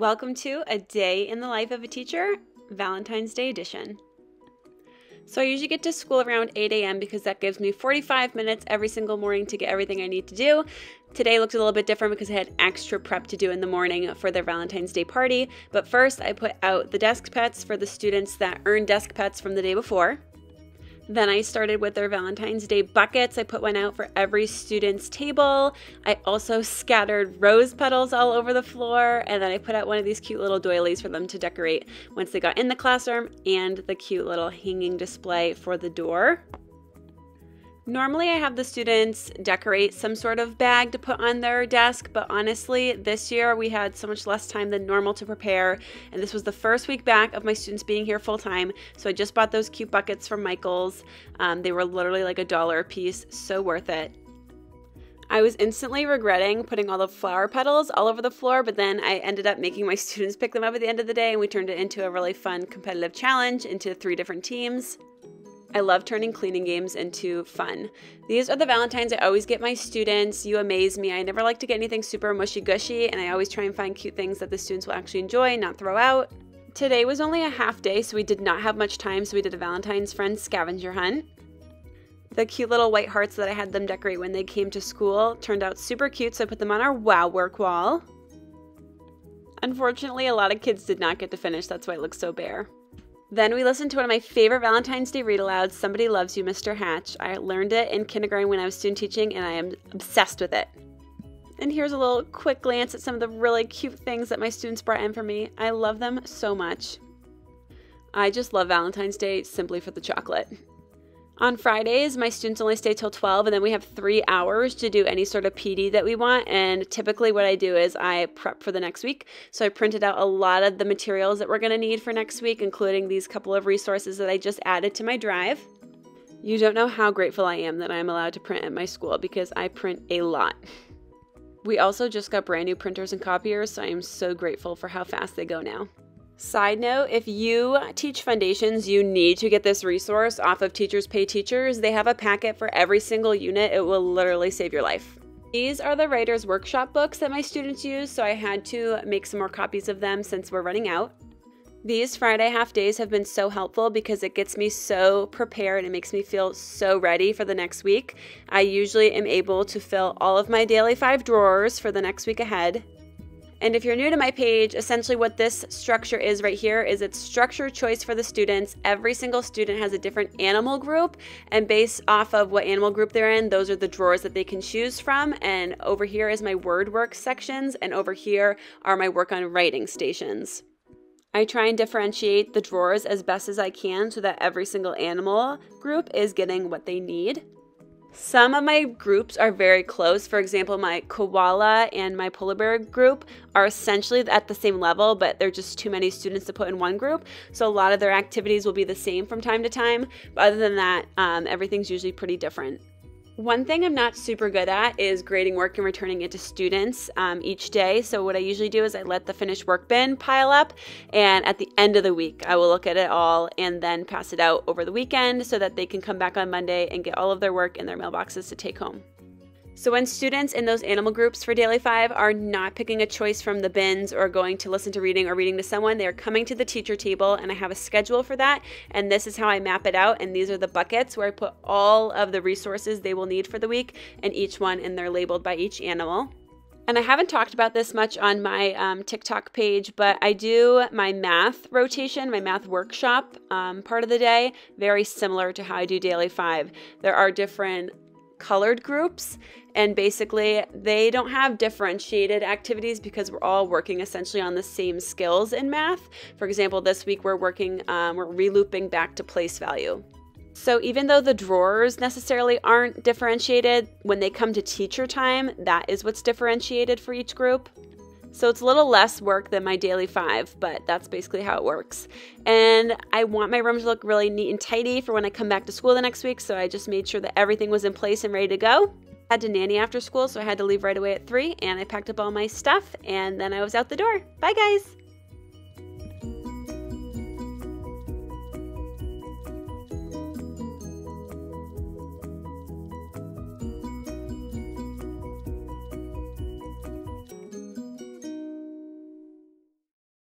Welcome to A Day in the Life of a Teacher, Valentine's Day edition. So I usually get to school around 8 a.m. because that gives me 45 minutes every single morning to get everything I need to do. Today looked a little bit different because I had extra prep to do in the morning for their Valentine's Day party. But first I put out the desk pets for the students that earned desk pets from the day before. Then I started with their Valentine's Day buckets. I put one out for every student's table. I also scattered rose petals all over the floor, and then I put out one of these cute little doilies for them to decorate once they got in the classroom, and the cute little hanging display for the door. Normally I have the students decorate some sort of bag to put on their desk, but honestly this year we had so much less time than normal to prepare, and this was the first week back of my students being here full time, so I just bought those cute buckets from Michael's. They were literally like $1 a piece, so worth it. I was instantly regretting putting all the flower petals all over the floor, but then I ended up making my students pick them up at the end of the day, and we turned it into a really fun competitive challenge into 3 different teams. I love turning cleaning games into fun. These are the Valentines I always get my students. You amaze me. I never like to get anything super mushy-gushy, and I always try and find cute things that the students will actually enjoy, not throw out. Today was only a half day, so we did not have much time, so we did a Valentine's Friends scavenger hunt. The cute little white hearts that I had them decorate when they came to school turned out super cute, so I put them on our wow work wall. Unfortunately, a lot of kids did not get to finish. That's why it looks so bare. Then we listened to one of my favorite Valentine's Day read-alouds, Somebody Loves You, Mr. Hatch. I learned it in kindergarten when I was student teaching, and I am obsessed with it. And here's a little quick glance at some of the really cute things that my students brought in for me. I love them so much. I just love Valentine's Day simply for the chocolate. On Fridays, my students only stay till 12, and then we have 3 hours to do any sort of PD that we want, and typically what I do is I prep for the next week. So I printed out a lot of the materials that we're going to need for next week, including these couple of resources that I just added to my drive. You don't know how grateful I am that I'm allowed to print at my school because I print a lot. We also just got brand new printers and copiers, so I am so grateful for how fast they go now. Side note, if you teach foundations, you need to get this resource off of Teachers Pay Teachers. They have a packet for every single unit. It will literally save your life. These are the Writer's Workshop books that my students use, so I had to make some more copies of them since we're running out. These Friday half days have been so helpful because it gets me so prepared and makes me feel so ready for the next week. I usually am able to fill all of my daily 5 drawers for the next week ahead. And if you're new to my page, essentially what this structure is right here is it's structure choice for the students. Every single student has a different animal group, and based off of what animal group they're in, those are the drawers that they can choose from. And over here is my word work sections, and over here are my work on writing stations. I try and differentiate the drawers as best as I can so that every single animal group is getting what they need. Some of my groups are very close. For example, my koala and my polar bear group are essentially at the same level, but they're just too many students to put in one group. So a lot of their activities will be the same from time to time. But other than that, everything's usually pretty different. One thing I'm not super good at is grading work and returning it to students each day. So what I usually do is I let the finished work bin pile up, and at the end of the week I will look at it all and then pass it out over the weekend so that they can come back on Monday and get all of their work in their mailboxes to take home. So when students in those animal groups for Daily 5 are not picking a choice from the bins or going to listen to reading or reading to someone, they are coming to the teacher table, and I have a schedule for that, and this is how I map it out, and these are the buckets where I put all of the resources they will need for the week, and each one, and they're labeled by each animal. And I haven't talked about this much on my TikTok page, but I do my math rotation, my math workshop part of the day, very similar to how I do Daily 5. There are different colored groups, and basically they don't have differentiated activities because we're all working essentially on the same skills in math. For example, this week we're re-looping back to place value. So even though the drawers necessarily aren't differentiated, when they come to teacher time, that is what's differentiated for each group. So it's a little less work than my Daily 5, but that's basically how it works. And I want my room to look really neat and tidy for when I come back to school the next week, so I just made sure that everything was in place and ready to go. I had to nanny after school, so I had to leave right away at 3, and I packed up all my stuff, and then I was out the door. Bye, guys!